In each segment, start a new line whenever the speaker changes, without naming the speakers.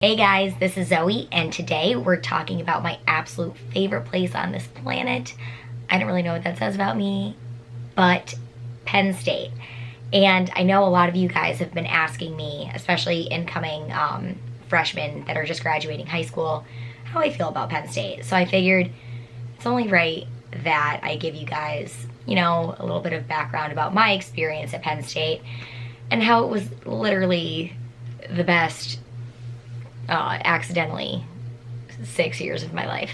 Hey guys, this is Zoe, and today we're talking about my absolute favorite place on this planet. I don't really know what that says about me, but Penn State. And I know a lot of you guys have been asking me, especially incoming freshmen that are just graduating high school, how I feel about Penn State. So I figured it's only right that I give you guys, a little bit of background about my experience at Penn State and how it was literally the best accidentally 6 years of my life.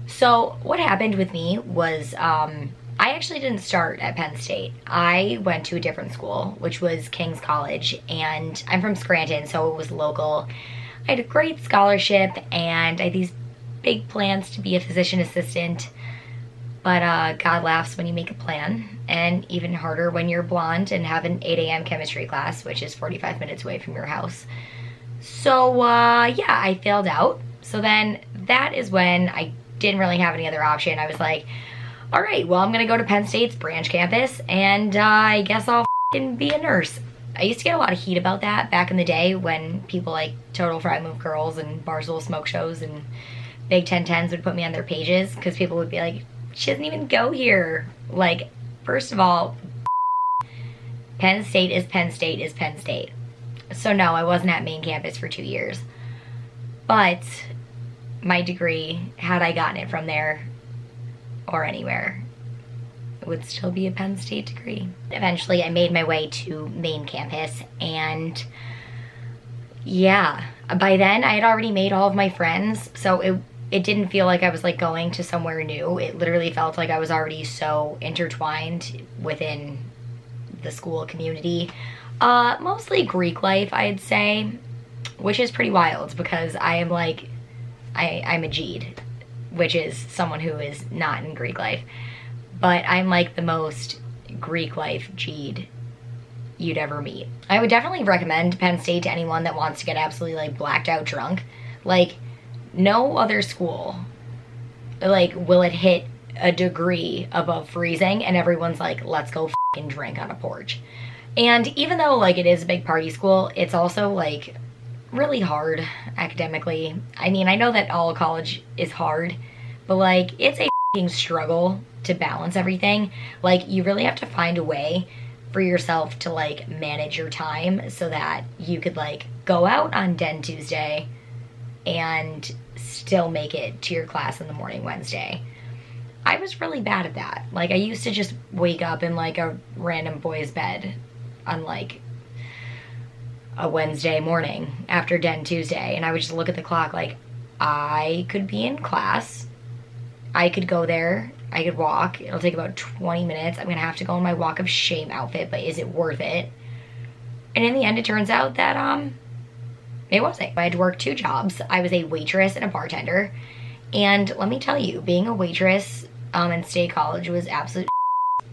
So what happened with me was I actually didn't start at Penn State. I went to a different school, which was King's College, and I'm from Scranton, so it was local. I had a great scholarship and I had these big plans to be a physician assistant. But God laughs when you make a plan, and even harder when you're blonde and have an 8 a.m. chemistry class, which is 45 minutes away from your house. So yeah, I failed out. So then that is when I didn't really have any other option. I was like, all right, well, I'm gonna go to Penn State's branch campus, and I guess I'll f***ing be a nurse. I used to get a lot of heat about that back in the day when people like Total Frat Move Girls and Barstool Smoke Shows and Big 1010s would put me on their pages, because people would be like, she doesn't even go here. Like, first of all, Penn State is Penn State is Penn State. So no, I wasn't at main campus for 2 years. But my degree, had I gotten it from there or anywhere, it would still be a Penn State degree. Eventually, I made my way to main campus, and yeah, by then I had already made all of my friends, so it didn't feel like I was like going to somewhere new. It literally felt like I was already so intertwined within the school community. Mostly Greek life, I'd say, which is pretty wild because I am like, I'm a G'd, which is someone who is not in Greek life. But I'm like the most Greek life G'd you'd ever meet. I would definitely recommend Penn State to anyone that wants to get absolutely like blacked out drunk. Like, no other school, like, will it hit a degree above freezing and everyone's like, let's go f***ing drink on a porch. And even though, like, it is a big party school, it's also, like, really hard academically. I mean, I know that all college is hard, but, like, it's a f***ing struggle to balance everything. Like, you really have to find a way for yourself to, like, manage your time so that you could, like, go out on Den Tuesday and still make it to your class in the morning Wednesday. I was really bad at that. Like, I used to just wake up in like a random boy's bed on like a Wednesday morning after Den Tuesday, and I would just look at the clock like, I could be in class, I could go there, I could walk, it'll take about 20 minutes, I'm gonna have to go in my walk of shame outfit, but is it worth it? And in the end, it turns out that it wasn't. I had to work 2 jobs. I was a waitress and a bartender. And let me tell you, being a waitress in state college was absolute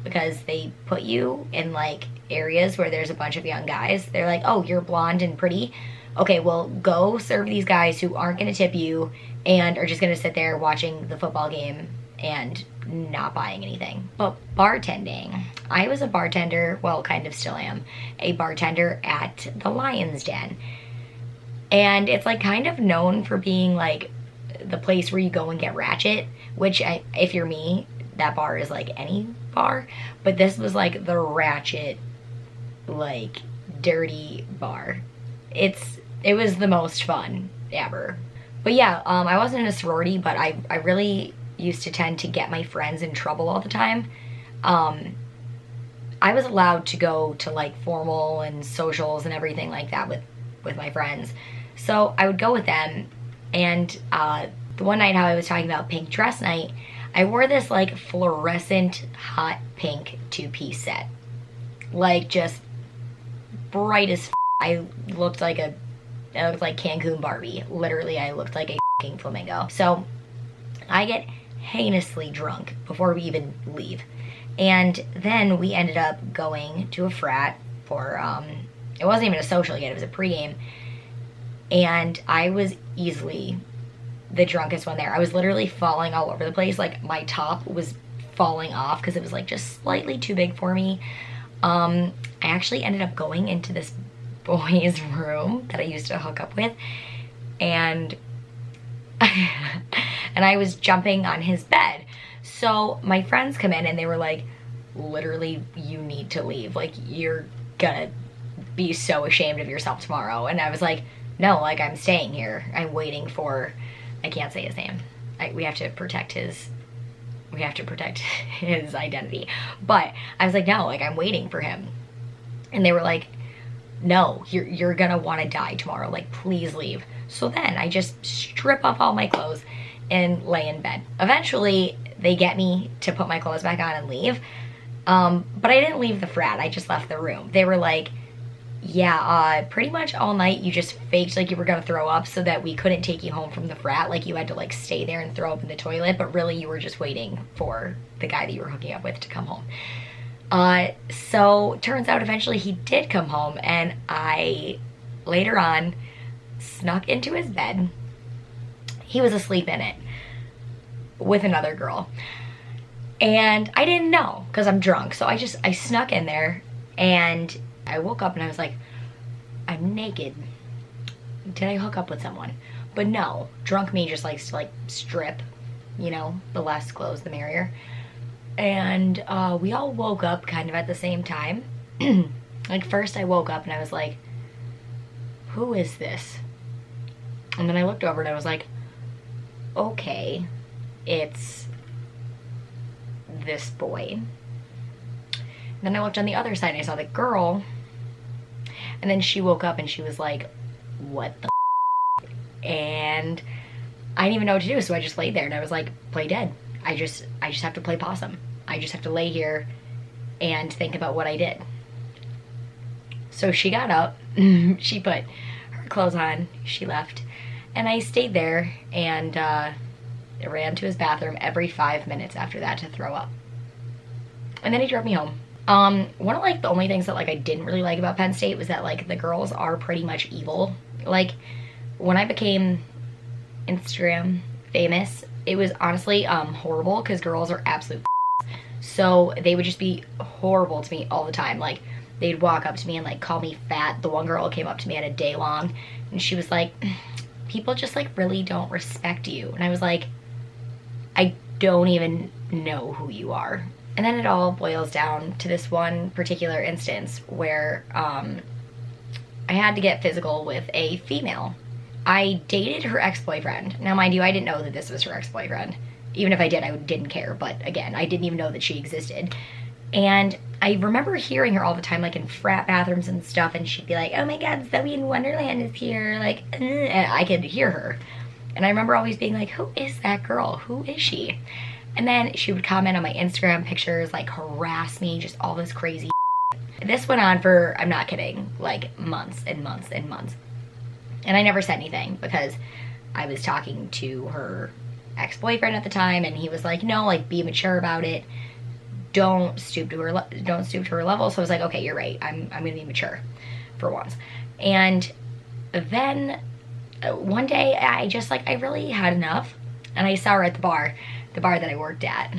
because they put you in like areas where there's a bunch of young guys. They're like, oh, you're blonde and pretty. Okay, well, go serve these guys who aren't gonna tip you and are just gonna sit there watching the football game and not buying anything. But bartending, I was a bartender, well, kind of still am, a bartender at the Lion's Den. And it's like kind of known for being like the place where you go and get Ratchet, which if you're me, that bar is like any bar, but this was like the Ratchet, like, dirty bar. It was the most fun ever. But yeah, I wasn't in a sorority, but I really used to tend to get my friends in trouble all the time. I was allowed to go to like formal and socials and everything like that with my friends. So I would go with them, and the one night how I was talking about pink dress night, I wore this like fluorescent hot pink 2-piece set. Like, just bright as f***. I looked like Cancun Barbie. Literally, I looked like a f***ing flamingo. So I get heinously drunk before we even leave. And then we ended up going to a frat for, it wasn't even a social yet, it was a pregame. And I was easily the drunkest one there. I was literally falling all over the place. Like, my top was falling off because it was like just slightly too big for me. I actually ended up going into this boy's room that I used to hook up with, and and I was jumping on his bed. So my friends come in and they were like, literally, you need to leave. Like, you're gonna be so ashamed of yourself tomorrow. And I was like, no, like, I'm staying here. I'm waiting for, I can't say his name. We have to protect his identity. But I was like, no, like, I'm waiting for him. And they were like, no, you're gonna want to die tomorrow. Like, please leave. So then I just strip off all my clothes and lay in bed. Eventually, they get me to put my clothes back on and leave. But I didn't leave the frat. I just left the room. They were like, yeah, pretty much all night you just faked like you were gonna throw up so that we couldn't take you home from the frat. Like, you had to like stay there and throw up in the toilet, but really you were just waiting for the guy that you were hooking up with to come home. So turns out eventually he did come home, and I later on snuck into his bed. He was asleep in it with another girl. And I didn't know because I'm drunk. So I snuck in there, and I woke up and I was like, I'm naked. Did I hook up with someone? But no, drunk me just likes to like strip, you know, the less clothes the merrier. And we all woke up kind of at the same time. Like, first I woke up and I was like, who is this? And then I looked over and I was like, okay, it's this boy. And then I looked on the other side and I saw the girl. And then she woke up and she was like, what the f-? And I didn't even know what to do, so I just laid there and I was like, play dead. I just have to play possum. I just have to lay here and think about what I did. So she got up, she put her clothes on, she left, and I stayed there and ran to his bathroom every 5 minutes after that to throw up. And then he drove me home. One of like the only things that like I didn't really like about Penn State was that like the girls are pretty much evil. Like, when I became Instagram famous, it was honestly horrible because girls are absolute so they would just be horrible to me all the time. Like, they'd walk up to me and like call me fat. The one girl came up to me at a day long and she was like, people just like really don't respect you. And I was like, I don't even know who you are. And then it all boils down to this one particular instance where I had to get physical with a female. I dated her ex-boyfriend. Now, mind you, I didn't know that this was her ex-boyfriend. Even if I did, I didn't care. But again, I didn't even know that she existed. And I remember hearing her all the time, like in frat bathrooms and stuff, and she'd be like, oh my god, Zoe in Wonderland is here, like, and I could hear her. And I remember always being like, who is that girl? Who is she? And then she would comment on my Instagram pictures, like harass me, just all this crazy shit. This went on for, I'm not kidding, like months and months and months. And I never said anything because I was talking to her ex-boyfriend at the time, and he was like, no, like, be mature about it. Don't stoop to her level. So I was like, okay, you're right. I'm gonna be mature for once. And then one day I just like, I really had enough, and I saw her at the bar that I worked at,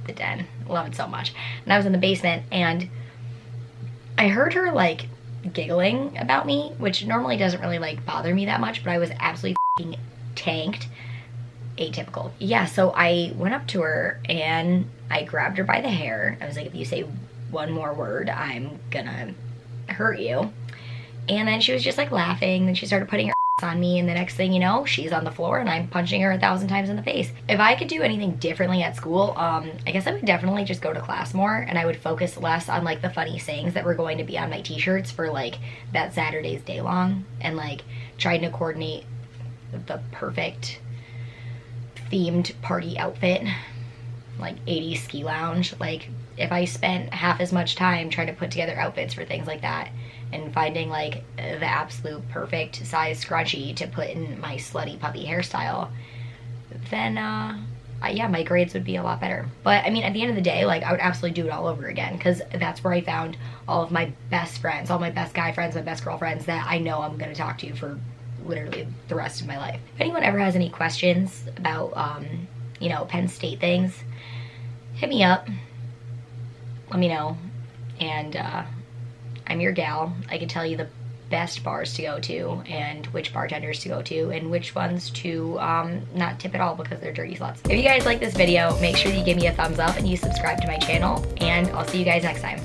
the Den. Love it so much. And I was in the basement, and I heard her like giggling about me, which normally doesn't really like bother me that much, but I was absolutely f***ing tanked. Atypical. Yeah, so I went up to her and I grabbed her by the hair. I was like, if you say one more word, I'm gonna hurt you. And then she was just like laughing, then she started putting her ass on me, and the next thing you know, she's on the floor and I'm punching her 1,000 times in the face. If I could do anything differently at school, I guess I would definitely just go to class more, and I would focus less on like the funny sayings that were going to be on my t-shirts for like that Saturday's day long, and like trying to coordinate the perfect themed party outfit, like 80s ski lounge. Like, if I spent half as much time trying to put together outfits for things like that and finding like the absolute perfect size scrunchie to put in my slutty puppy hairstyle, then yeah, my grades would be a lot better. But I mean, at the end of the day, like, I would absolutely do it all over again, because that's where I found all of my best friends, all my best guy friends, my best girlfriends that I know I'm gonna talk to for literally the rest of my life. If anyone ever has any questions about you know, Penn State things, hit me up. Let me know. And I'm your gal. I can tell you the best bars to go to and which bartenders to go to and which ones to not tip at all because they're dirty sluts. If you guys like this video, make sure you give me a thumbs up and you subscribe to my channel, and I'll see you guys next time.